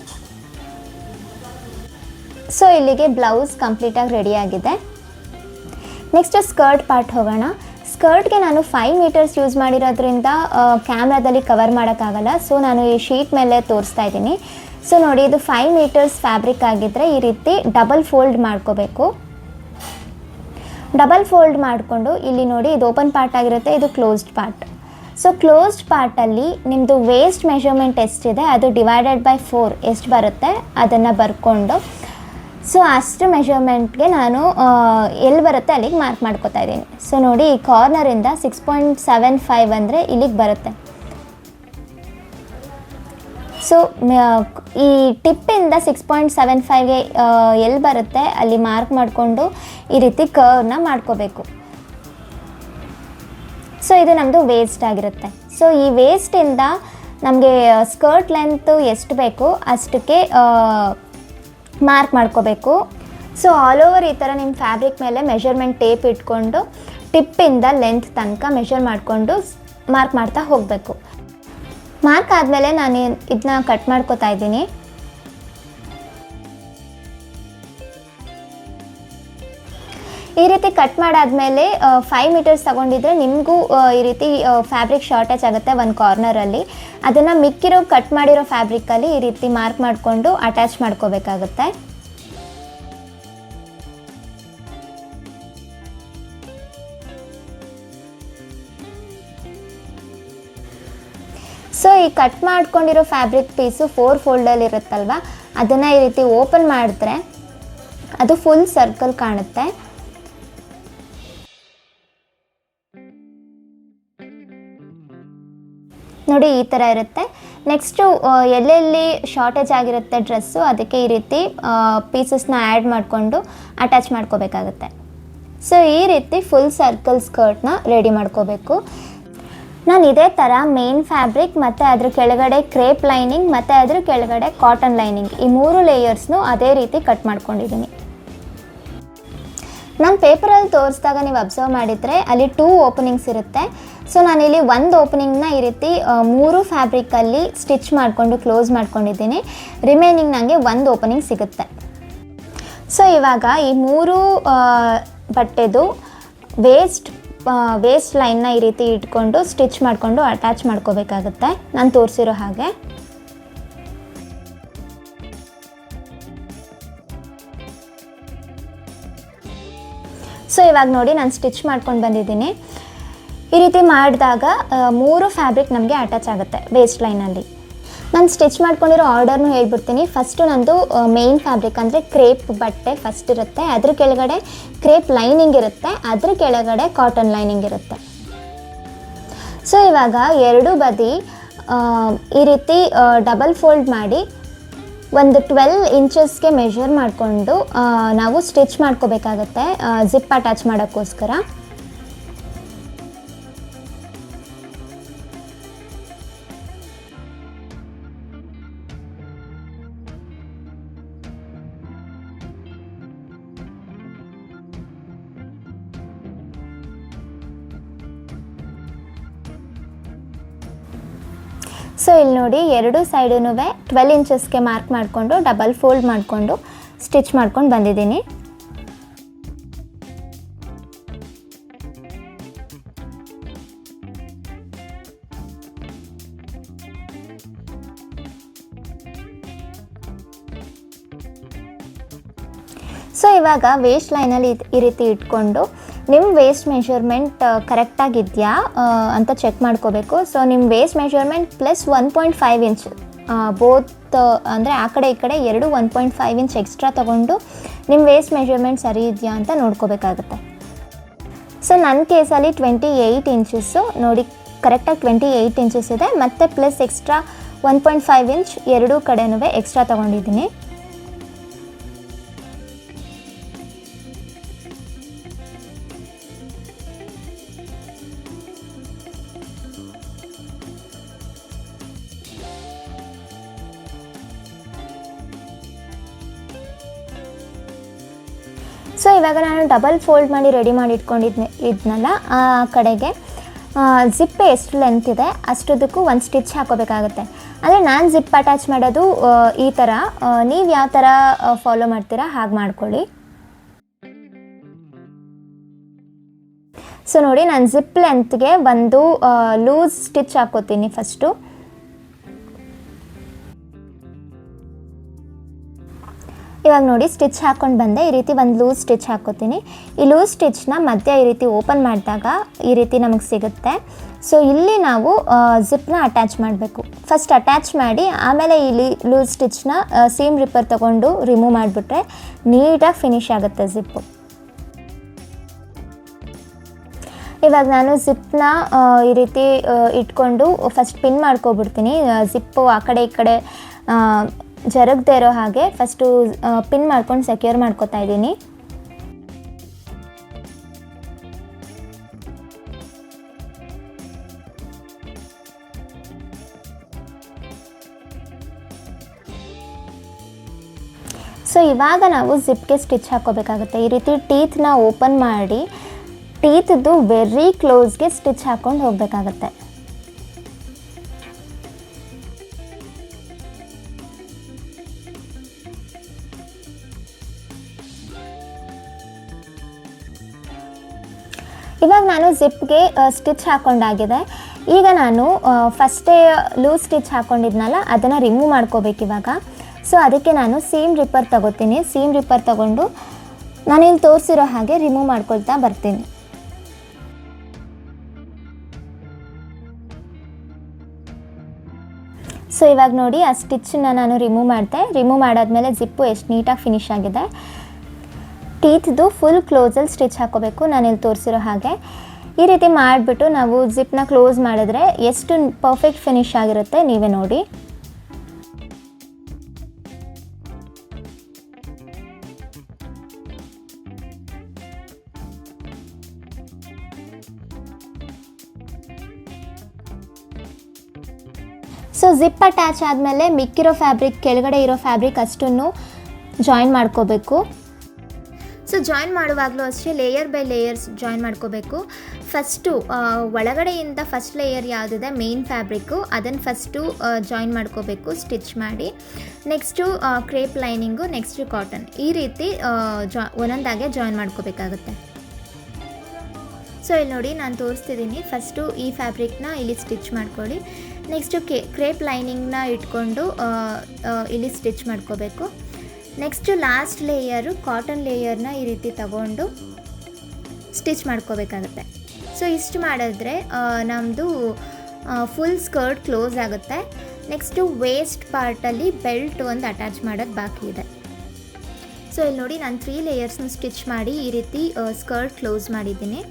ಸೊ ಇಲ್ಲಿಗೆ ಬ್ಲೌಸ್ ಕಂಪ್ಲೀಟಾಗಿ ರೆಡಿಯಾಗಿದೆ. ನೆಕ್ಸ್ಟ್ ಸ್ಕರ್ಟ್ ಪಾರ್ಟ್ ಹೋಗೋಣ. ಸ್ಕರ್ಟ್ಗೆ ನಾನು 5 ಮೀಟರ್ಸ್ ಯೂಸ್ ಮಾಡಿರೋದ್ರಿಂದ ಕ್ಯಾಮ್ರಾದಲ್ಲಿ ಕವರ್ ಮಾಡೋಕ್ಕಾಗಲ್ಲ. ಸೊ ನಾನು ಈ ಶೀಟ್ ಮೇಲೆ ತೋರಿಸ್ತಾ ಇದ್ದೀನಿ. ಸೊ ನೋಡಿ, ಇದು 5 ಮೀಟರ್ಸ್ ಫ್ಯಾಬ್ರಿಕ್ ಆಗಿದ್ದರೆ ಈ ರೀತಿ ಡಬಲ್ ಫೋಲ್ಡ್ ಮಾಡ್ಕೋಬೇಕು. ಡಬಲ್ ಫೋಲ್ಡ್ ಮಾಡಿಕೊಂಡು ಇಲ್ಲಿ ನೋಡಿ, ಇದು ಓಪನ್ ಪಾರ್ಟ್ ಆಗಿರುತ್ತೆ, ಇದು ಕ್ಲೋಸ್ಡ್ ಪಾರ್ಟ್. ಸೊ ಕ್ಲೋಸ್ಡ್ ಪಾರ್ಟಲ್ಲಿ ನಿಮ್ಮದು ವೇಸ್ಟ್ ಮೆಷರ್ಮೆಂಟ್ ಎಷ್ಟಿದೆ ಅದು ಡಿವೈಡೆಡ್ ಬೈ 4 ಎಷ್ಟು ಬರುತ್ತೆ ಅದನ್ನು ಬರ್ಕೊಂಡು, ಸೊ ಅಷ್ಟು ಮೆಷರ್ಮೆಂಟ್ಗೆ ನಾನು ಎಲ್ಲಿ ಬರುತ್ತೆ ಅಲ್ಲಿಗೆ ಮಾರ್ಕ್ ಮಾಡ್ಕೋತಾ ಇದ್ದೀನಿ. ಸೊ ನೋಡಿ, ಈ ಕಾರ್ನರಿಂದ 6.75 ಅಂದರೆ ಇಲ್ಲಿಗೆ ಬರುತ್ತೆ. ಸೊ ಈ ಟಿಪ್ಪಿಂದ 6.75ಗೆ ಎಲ್ಲಿ ಬರುತ್ತೆ ಅಲ್ಲಿ ಮಾರ್ಕ್ ಮಾಡಿಕೊಂಡು ಈ ರೀತಿ ಕರ್ವ್ನ ಮಾಡ್ಕೋಬೇಕು. ಸೊ ಇದು ನಮ್ಮದು ವೇಸ್ಟ್ ಆಗಿರುತ್ತೆ. ಸೊ ಈ ವೇಸ್ಟಿಂದ ನಮಗೆ ಸ್ಕರ್ಟ್ ಲೆಂತು ಎಷ್ಟು ಬೇಕು ಅಷ್ಟಕ್ಕೆ ಮಾರ್ಕ್ ಮಾಡ್ಕೋಬೇಕು. ಸೊ ಆಲ್ ಓವರ್ ಈ ಥರ ನಿಮ್ಮ ಫ್ಯಾಬ್ರಿಕ್ ಮೇಲೆ ಮೆಷರ್ಮೆಂಟ್ ಟೇಪ್ ಇಟ್ಕೊಂಡು ಟಿಪ್ಪಿಂದ ಲೆಂತ್ ತನಕ ಮೆಷರ್ ಮಾಡಿಕೊಂಡು ಮಾರ್ಕ್ ಮಾಡ್ತಾ ಹೋಗಬೇಕು. ಮಾರ್ಕ್ ಆದಮೇಲೆ ನಾನು ಇದನ್ನ ಕಟ್ ಮಾಡ್ಕೋತಾ ಇದ್ದೀನಿ. ಈ ರೀತಿ ಕಟ್ ಮಾಡಾದಮೇಲೆ 5 ಮೀಟರ್ಸ್ ತೊಗೊಂಡಿದ್ರೆ ನಿಮಗೂ ಈ ರೀತಿ ಫ್ಯಾಬ್ರಿಕ್ ಶಾರ್ಟೇಜ್ ಆಗುತ್ತೆ ಒಂದು ಕಾರ್ನರಲ್ಲಿ. ಅದನ್ನು ಮಿಕ್ಕಿರೋ ಕಟ್ ಮಾಡಿರೋ ಫ್ಯಾಬ್ರಿಕಲ್ಲಿ ಈ ರೀತಿ ಮಾರ್ಕ್ ಮಾಡಿಕೊಂಡು ಅಟ್ಯಾಚ್ ಮಾಡ್ಕೋಬೇಕಾಗುತ್ತೆ. ಸೊ ಈ ಕಟ್ ಮಾಡ್ಕೊಂಡಿರೋ ಫ್ಯಾಬ್ರಿಕ್ ಪೀಸು 4 ಫೋಲ್ಡಲ್ಲಿ ಇರುತ್ತಲ್ವ, ಅದನ್ನು ಈ ರೀತಿ ಓಪನ್ ಮಾಡಿದ್ರೆ ಅದು ಫುಲ್ ಸರ್ಕಲ್ ಕಾಣುತ್ತೆ. ನೋಡಿ ಈ ಥರ ಇರುತ್ತೆ. ನೆಕ್ಸ್ಟು ಎಲ್ಲೆಲ್ಲಿ ಶಾರ್ಟೇಜ್ ಆಗಿರುತ್ತೆ ಡ್ರೆಸ್ಸು ಅದಕ್ಕೆ ಈ ರೀತಿ ಪೀಸಸ್ನ ಆ್ಯಡ್ ಮಾಡಿಕೊಂಡು ಅಟ್ಯಾಚ್ ಮಾಡ್ಕೋಬೇಕಾಗತ್ತೆ. ಸೊ ಈ ರೀತಿ ಫುಲ್ ಸರ್ಕಲ್ ಸ್ಕರ್ಟ್ನ ರೆಡಿ ಮಾಡ್ಕೋಬೇಕು. ನಾನು ಇದೇ ಥರ ಮೇನ್ ಫ್ಯಾಬ್ರಿಕ್ ಮತ್ತು ಅದ್ರ ಕೆಳಗಡೆ ಕ್ರೇಪ್ ಲೈನಿಂಗ್ ಮತ್ತು ಅದ್ರ ಕೆಳಗಡೆ ಕಾಟನ್ ಲೈನಿಂಗ್ ಈ 3 ಲೇಯರ್ಸ್ನು ಅದೇ ರೀತಿ ಕಟ್ ಮಾಡ್ಕೊಂಡಿದ್ದೀನಿ. ನಾನು ಪೇಪರಲ್ಲಿ ತೋರಿಸಿದಾಗ ನೀವು ಅಬ್ಸರ್ವ್ ಮಾಡಿದರೆ ಅಲ್ಲಿ 2 ಓಪನಿಂಗ್ಸ್ ಇರುತ್ತೆ. ಸೊ ನಾನಿಲ್ಲಿ ಒಂದು ಓಪನಿಂಗ್ನ ಈ ರೀತಿ 3 ಫ್ಯಾಬ್ರಿಕಲ್ಲಿ ಸ್ಟಿಚ್ ಮಾಡಿಕೊಂಡು ಕ್ಲೋಸ್ ಮಾಡ್ಕೊಂಡಿದ್ದೀನಿ. ರಿಮೈನಿಂಗ್ ನನಗೆ ಒಂದು ಓಪನಿಂಗ್ ಸಿಗುತ್ತೆ. ಸೊ ಇವಾಗ ಈ 3 ಬಟ್ಟೆದು ವೇಸ್ಟ್ ಲೈನ್ನ ಈ ರೀತಿ ಇಟ್ಕೊಂಡು ಸ್ಟಿಚ್ ಮಾಡಿಕೊಂಡು ಅಟ್ಯಾಚ್ ಮಾಡ್ಕೋಬೇಕಾಗುತ್ತೆ ನಾನು ತೋರಿಸಿರೋ ಹಾಗೆ. ಸೊ ಇವಾಗ ನೋಡಿ ನಾನು ಸ್ಟಿಚ್ ಮಾಡ್ಕೊಂಡು ಬಂದಿದ್ದೀನಿ. ಈ ರೀತಿ ಮಾಡಿದಾಗ 3 ಫ್ಯಾಬ್ರಿಕ್ ನಮಗೆ ಅಟ್ಯಾಚ್ ಆಗುತ್ತೆ ವೇಸ್ಟ್ ಲೈನಲ್ಲಿ. ನಾನು ಸ್ಟಿಚ್ ಮಾಡ್ಕೊಂಡಿರೋ ಆರ್ಡರ್ನು ಹೇಳ್ಬಿಡ್ತೀನಿ. ಫಸ್ಟು ನಂದು ಮೇನ್ ಫ್ಯಾಬ್ರಿಕ್ ಅಂದರೆ ಕ್ರೇಪ್ ಬಟ್ಟೆ ಫಸ್ಟ್ ಇರುತ್ತೆ, ಅದ್ರ ಕೆಳಗಡೆ ಕ್ರೇಪ್ ಲೈನಿಂಗ್ ಇರುತ್ತೆ, ಅದ್ರ ಕೆಳಗಡೆ ಕಾಟನ್ ಲೈನಿಂಗ್ ಇರುತ್ತೆ. ಸೊ ಇವಾಗ 2 ಬದಿ ಈ ರೀತಿ ಡಬಲ್ ಫೋಲ್ಡ್ ಮಾಡಿ ಒಂದು 12 ಇಂಚಸ್ಗೆ ಮೆಷರ್ ಮಾಡಿಕೊಂಡು ನಾವು ಸ್ಟಿಚ್ ಮಾಡ್ಕೋಬೇಕಾಗತ್ತೆ ಜಿಪ್ ಅಟ್ಯಾಚ್ ಮಾಡೋಕ್ಕೋಸ್ಕರ. ಸೊ ಇಲ್ಲಿ ನೋಡಿ 2 ಸೈಡೂ 12 ಇಂಚಸ್ಗೆ ಮಾರ್ಕ್ ಮಾಡಿಕೊಂಡು ಡಬಲ್ ಫೋಲ್ಡ್ ಮಾಡಿಕೊಂಡು ಸ್ಟಿಚ್ ಮಾಡ್ಕೊಂಡು ಬಂದಿದ್ದೀನಿ. ಸೊ ಇವಾಗ ವೇಸ್ಟ್ ಲೈನಲ್ಲಿ ಈ ರೀತಿ ಇಟ್ಕೊಂಡು ನಿಮ್ಮ ವೇಸ್ಟ್ ಮೆಷರ್ಮೆಂಟ್ ಕರೆಕ್ಟಾಗಿದೆಯಾ ಅಂತ ಚೆಕ್ ಮಾಡ್ಕೋಬೇಕು. ಸೊ ನಿಮ್ಮ waste measurement plus 1.5 inch both ಅಂದರೆ ಆ ಕಡೆ ಈ ಕಡೆ 1.5 ಇಂಚ್ ಎಕ್ಸ್ಟ್ರಾ ತೊಗೊಂಡು ನಿಮ್ಮ ವೇಸ್ಟ್ ಮೆಷರ್ಮೆಂಟ್ ಸರಿ ಇದೆಯಾ ಅಂತ ನೋಡ್ಕೋಬೇಕಾಗುತ್ತೆ. ಸೊ ನನ್ನ ಕೇಸಲ್ಲಿ 28 ಇಂಚಸ್ಸು ನೋಡಿ ಕರೆಕ್ಟಾಗಿ 28 ಇಂಚಸ್ ಇದೆ, ಮತ್ತು ಪ್ಲಸ್ ಎಕ್ಸ್ಟ್ರಾ 1.5 ಇಂಚ್ ಎರಡೂ ಕಡೆನೂ ಎಕ್ಸ್ಟ್ರಾ ತೊಗೊಂಡಿದ್ದೀನಿ. ಸೊ ಇವಾಗ ನಾನು ಡಬಲ್ ಫೋಲ್ಡ್ ಮಾಡಿ ರೆಡಿ ಮಾಡಿ ಇಟ್ಕೊಂಡಿದ್ನಲ್ಲ ಆ ಕಡೆಗೆ ಜಿಪ್ ಎಷ್ಟು ಲೆಂತ್ ಇದೆ ಅಷ್ಟುದಕ್ಕೂ ಒಂದು ಸ್ಟಿಚ್ ಹಾಕೋಬೇಕಾಗುತ್ತೆ. ಅಂದರೆ ನಾನು ಜಿಪ್ ಅಟ್ಯಾಚ್ ಮಾಡೋದು ಈ ಥರ, ನೀವು ಯಾವ ಥರ ಫಾಲೋ ಮಾಡ್ತೀರಾ ಹಾಗೆ ಮಾಡ್ಕೊಳ್ಳಿ. ಸೊ ನೋಡಿ ನಾನು ಜಿಪ್ ಲೆಂತ್ಗೆ ಒಂದು ಲೂಸ್ ಸ್ಟಿಚ್ ಹಾಕೋತೀನಿ ಫಸ್ಟು. ಇವಾಗ ನೋಡಿ ಸ್ಟಿಚ್ ಹಾಕ್ಕೊಂಡು ಬಂದೆ. ಈ ರೀತಿ ಒಂದು ಲೂಸ್ ಸ್ಟಿಚ್ ಹಾಕೋತೀನಿ. ಈ ಲೂಸ್ ಸ್ಟಿಚ್ನ ಮಧ್ಯ ಈ ರೀತಿ ಓಪನ್ ಮಾಡಿದಾಗ ಈ ರೀತಿ ನಮಗೆ ಸಿಗುತ್ತೆ. ಸೊ ಇಲ್ಲಿ ನಾವು ಜಿಪ್ನ ಅಟ್ಯಾಚ್ ಮಾಡಬೇಕು. ಫಸ್ಟ್ ಅಟ್ಯಾಚ್ ಮಾಡಿ ಆಮೇಲೆ ಇಲ್ಲಿ ಲೂಸ್ ಸ್ಟಿಚ್ನ ಸೀಮ್ ರಿಪ್ಪರ್ ತೊಗೊಂಡು ರಿಮೂವ್ ಮಾಡಿಬಿಟ್ರೆ ನೀಟಾಗಿ ಫಿನಿಶ್ ಆಗುತ್ತೆ ಜಿಪ್ಪು. ಇವಾಗ ನಾನು ಜಿಪ್ನ ಈ ರೀತಿ ಇಟ್ಕೊಂಡು ಫಸ್ಟ್ ಪಿನ್ ಮಾಡ್ಕೊಬಿಡ್ತೀನಿ. ಜಿಪ್ಪು ಆ ಕಡೆ ಈ ಕಡೆ ಜರಗದೇ ಇರೋ ಹಾಗೆ ಫಸ್ಟು ಪಿನ್ ಮಾಡ್ಕೊಂಡು ಸೆಕ್ಯೂರ್ ಮಾಡ್ಕೊತಾ ಇದ್ದೀನಿ. ಇವಾಗ ನಾವು ಜಿಪ್ಗೆ ಸ್ಟಿಚ್ ಹಾಕ್ಕೋಬೇಕಾಗುತ್ತೆ. ಈ ರೀತಿ ಟೀತ್ನ ಓಪನ್ ಮಾಡಿ ಟೀತ್ದು ವೆರಿ ಕ್ಲೋಸ್ಗೆ ಸ್ಟಿಚ್ ಹಾಕ್ಕೊಂಡು ಹೋಗಬೇಕಾಗತ್ತೆ. ಇವಾಗ ನಾನು ಜಿಪ್ಗೆ ಸ್ಟಿಚ್ ಹಾಕ್ಕೊಂಡಾಗಿದೆ. ಈಗ ನಾನು ಫಸ್ಟೇ ಲೂಸ್ ಸ್ಟಿಚ್ ಹಾಕ್ಕೊಂಡಿದ್ನಲ್ಲ ಅದನ್ನು ರಿಮೂವ್ ಮಾಡ್ಕೋಬೇಕು ಇವಾಗ. ಸೊ ಅದಕ್ಕೆ ನಾನು ಸೀಮ್ ರಿಪ್ಪರ್ ತಗೋತೀನಿ. ಸೀಮ್ ರಿಪ್ಪರ್ ತಗೊಂಡು ನಾನಿಲ್ಲಿ ತೋರಿಸಿರೋ ಹಾಗೆ ರಿಮೂವ್ ಮಾಡ್ಕೊಳ್ತಾ ಬರ್ತೀನಿ. ಸೊ ಇವಾಗ ನೋಡಿ ಆ ಸ್ಟಿಚ್ಚನ್ನ ನಾನು ರಿಮೂವ್ ಮಾಡಿದೆ. ರಿಮೂವ್ ಮಾಡಾದ್ಮೇಲೆ ಜಿಪ್ಪು ಎಷ್ಟು ನೀಟಾಗಿ ಫಿನಿಶ್ ಆಗಿದೆ. ಟೀತ್ದು ಫುಲ್ ಕ್ಲೋಸಲ್ಲಿ ಸ್ಟಿಚ್ ಹಾಕ್ಕೋಬೇಕು ನಾನಿಲ್ಲಿ ತೋರಿಸಿರೋ ಹಾಗೆ. ಈ ರೀತಿ ಮಾಡಿಬಿಟ್ಟು ನಾವು ಜಿಪ್ನ ಕ್ಲೋಸ್ ಮಾಡಿದ್ರೆ ಎಷ್ಟು ಪರ್ಫೆಕ್ಟ್ ಫಿನಿಶ್ ಆಗಿರುತ್ತೆ ನೀವೇ ನೋಡಿ. ಸೊ ಜಿಪ್ ಅಟ್ಯಾಚ್ ಆದಮೇಲೆ ಮಿಕ್ಕಿರೋ ಫ್ಯಾಬ್ರಿಕ್ ಕೆಳಗಡೆ ಇರೋ ಫ್ಯಾಬ್ರಿಕ್ ಅಷ್ಟನ್ನು ಜಾಯಿನ್ ಮಾಡ್ಕೋಬೇಕು. ಸೊ ಜಾಯಿನ್ ಮಾಡುವಾಗಲೂ ಅಷ್ಟೇ ಲೇಯರ್ ಬೈ ಲೇಯರ್ಸ್ ಜಾಯಿನ್ ಮಾಡ್ಕೋಬೇಕು. ಫಸ್ಟು ಒಳಗಡೆಯಿಂದ ಫಸ್ಟ್ ಲೇಯರ್ ಯಾವುದಿದೆ ಮೇನ್ ಫ್ಯಾಬ್ರಿಕ್ಕು ಅದನ್ನು ಫಸ್ಟು ಜಾಯಿನ್ ಮಾಡ್ಕೋಬೇಕು ಸ್ಟಿಚ್ ಮಾಡಿ. Next crepe lining, next cotton, ಈ ರೀತಿ ಒಂದೊಂದಾಗೆ ಜಾಯಿನ್ ಮಾಡ್ಕೋಬೇಕಾಗುತ್ತೆ. ಸೊ ಇಲ್ಲಿ ನೋಡಿ ನಾನು ತೋರಿಸ್ತಿದ್ದೀನಿ. ಫಸ್ಟು ಈ ಫ್ಯಾಬ್ರಿಕ್ನ ಇಲ್ಲಿ ಸ್ಟಿಚ್ ಮಾಡ್ಕೊಳ್ಳಿ. ನೆಕ್ಸ್ಟು ಕ್ರೇಪ್ ಲೈನಿಂಗ್ನ ಇಟ್ಕೊಂಡು ಇಲ್ಲಿ ಸ್ಟಿಚ್ ಮಾಡ್ಕೋಬೇಕು. ನೆಕ್ಸ್ಟು ಲಾಸ್ಟ್ ಲೇಯರು ಕಾಟನ್ ಲೇಯರ್ನ ಈ ರೀತಿ ತಗೊಂಡು ಸ್ಟಿಚ್ ಮಾಡ್ಕೋಬೇಕಾಗುತ್ತೆ. ಸೊ ಇಷ್ಟು ಮಾಡಿದ್ರೆ ನಮ್ಮದು ಫುಲ್ ಸ್ಕರ್ಟ್ ಕ್ಲೋಸ್ ಆಗುತ್ತೆ. ನೆಕ್ಸ್ಟು ವೇಸ್ಟ್ ಪಾರ್ಟಲ್ಲಿ ಬೆಲ್ಟ್ ಒಂದು ಅಟ್ಯಾಚ್ ಮಾಡೋದು ಬಾಕಿ ಇದೆ. ಸೊ ಇಲ್ಲಿ ನೋಡಿ ನಾನು 3 ಲೇಯರ್ಸ್ನ ಸ್ಟಿಚ್ ಮಾಡಿ ಈ ರೀತಿ ಸ್ಕರ್ಟ್ ಕ್ಲೋಸ್ ಮಾಡಿದ್ದೀನಿ.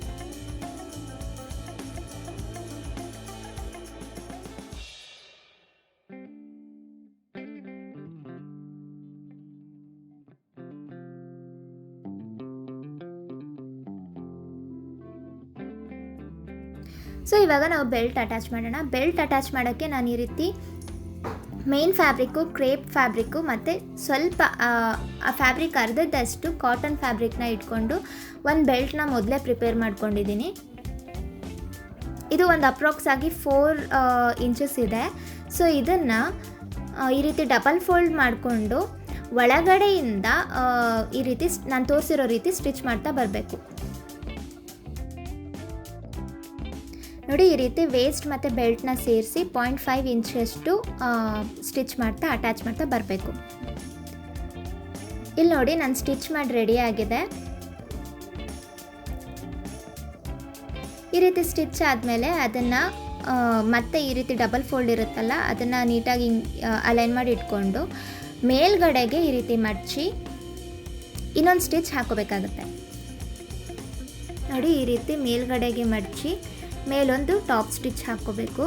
ಸೊ ಇವಾಗ ನಾವು ಬೆಲ್ಟ್ ಅಟ್ಯಾಚ್ ಮಾಡೋಣ. ಬೆಲ್ಟ್ ಅಟ್ಯಾಚ್ ಮಾಡೋಕ್ಕೆ ನಾನು ಈ ರೀತಿ ಮೇನ್ ಫ್ಯಾಬ್ರಿಕ್ಕು, ಕ್ರೇಪ್ ಫ್ಯಾಬ್ರಿಕ್ಕು ಮತ್ತು ಸ್ವಲ್ಪ ಆ ಫ್ಯಾಬ್ರಿಕ್ ಅರ್ಧದಷ್ಟು ಕಾಟನ್ ಫ್ಯಾಬ್ರಿಕ್ನ ಇಟ್ಕೊಂಡು ಒಂದು ಬೆಲ್ಟ್ನ ಮೊದಲೇ ಪ್ರಿಪೇರ್ ಮಾಡ್ಕೊಂಡಿದ್ದೀನಿ. ಇದು ಒಂದು ಅಪ್ರಾಕ್ಸ್ ಆಗಿ 4 ಇಂಚಸ್ ಇದೆ. ಸೊ ಇದನ್ನು ಈ ರೀತಿ ಡಬಲ್ ಫೋಲ್ಡ್ ಮಾಡಿಕೊಂಡು ಒಳಗಡೆಯಿಂದ ಈ ರೀತಿ ನಾನು ತೋರಿಸಿರೋ ರೀತಿ ಸ್ಟಿಚ್ ಮಾಡ್ತಾ ಬರಬೇಕು. ನೋಡಿ ಈ ರೀತಿ ವೇಸ್ಟ್ ಮತ್ತು ಬೆಲ್ಟ್ನ ಸೇರಿಸಿ 0.5 ಇಂಚಷ್ಟು ಸ್ಟಿಚ್ ಮಾಡ್ತಾ ಅಟ್ಯಾಚ್ ಮಾಡ್ತಾ ಬರಬೇಕು. ಇಲ್ಲಿ ನೋಡಿ ನಾನು ಸ್ಟಿಚ್ ಮಾಡಿ ರೆಡಿ ಆಗಿದೆ. ಈ ರೀತಿ ಸ್ಟಿಚ್ ಆದಮೇಲೆ ಅದನ್ನು ಮತ್ತೆ ಈ ರೀತಿ ಡಬಲ್ ಫೋಲ್ಡ್ ಇರುತ್ತಲ್ಲ ಅದನ್ನು ನೀಟಾಗಿ ಅಲೈನ್ ಮಾಡಿ ಇಟ್ಕೊಂಡು ಮೇಲ್ಗಡೆಗೆ ಈ ರೀತಿ ಮಡಚಿ ಇನ್ನೊಂದು ಸ್ಟಿಚ್ ಹಾಕೋಬೇಕಾಗುತ್ತೆ. ನೋಡಿ ಈ ರೀತಿ ಮೇಲ್ಗಡೆಗೆ ಮಡಚಿ ಮೇಲೊಂದು ಟಾಪ್ ಸ್ಟಿಚ್ ಹಾಕೋಬೇಕು.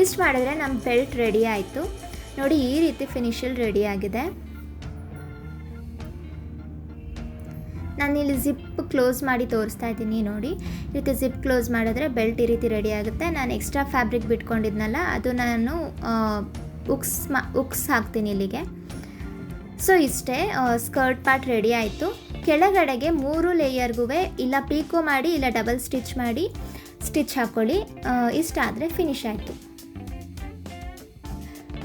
ಇಷ್ಟು ಮಾಡಿದ್ರೆ ನಮ್ಮ ಬೆಲ್ಟ್ ರೆಡಿ ಆಯಿತು. ನೋಡಿ ಈ ರೀತಿ ಫಿನಿಶಲ್ಲಿ ರೆಡಿ ಆಗಿದೆ. ನಾನಿಲ್ಲಿ ಜಿಪ್ ಕ್ಲೋಸ್ ಮಾಡಿ ತೋರಿಸ್ತಾ ಇದ್ದೀನಿ ನೋಡಿ. ಈ ರೀತಿ ಜಿಪ್ ಕ್ಲೋಸ್ ಮಾಡಿದ್ರೆ ಬೆಲ್ಟ್ ಈ ರೀತಿ ರೆಡಿ ಆಗುತ್ತೆ. ನಾನು ಎಕ್ಸ್ಟ್ರಾ ಫ್ಯಾಬ್ರಿಕ್ ಬಿಟ್ಕೊಂಡಿದ್ನಲ್ಲ ಅದು ನಾನು ಉಕ್ಸ್ ಹಾಕ್ತೀನಿ ಇಲ್ಲಿಗೆ. ಸೊ ಇಷ್ಟೇ ಸ್ಕರ್ಟ್ ಪಾರ್ಟ್ ರೆಡಿ ಆಯಿತು. ಕೆಳಗಡೆಗೆ 3 ಲೇಯರ್ಗೂ ಇಲ್ಲ ಪೀಕೋ ಮಾಡಿ ಇಲ್ಲ ಡಬಲ್ ಸ್ಟಿಚ್ ಮಾಡಿ ಸ್ಟಿಚ್ ಹಾಕ್ಕೊಳ್ಳಿ. ಇಷ್ಟ ಆದರೆ ಫಿನಿಶ್ ಆಯಿತು.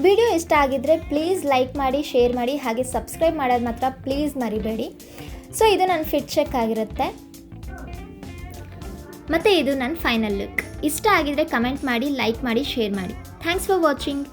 ವಿಡಿಯೋ ಇಷ್ಟ ಆಗಿದ್ದರೆ ಪ್ಲೀಸ್ ಲೈಕ್ ಮಾಡಿ, ಶೇರ್ ಮಾಡಿ, ಹಾಗೆ ಸಬ್ಸ್ಕ್ರೈಬ್ ಮಾಡೋದು ಮಾತ್ರ ಪ್ಲೀಸ್ ಮರಿಬೇಡಿ. ಸೊ ಇದು ನನ್ನ ಫಿಟ್ ಚೆಕ್ ಆಗಿರುತ್ತೆ ಮತ್ತು ಇದು ನನ್ನ ಫೈನಲ್ ಲುಕ್. ಇಷ್ಟ ಆಗಿದ್ರೆ ಕಮೆಂಟ್ ಮಾಡಿ, ಲೈಕ್ ಮಾಡಿ, ಶೇರ್ ಮಾಡಿ. Thanks for watching.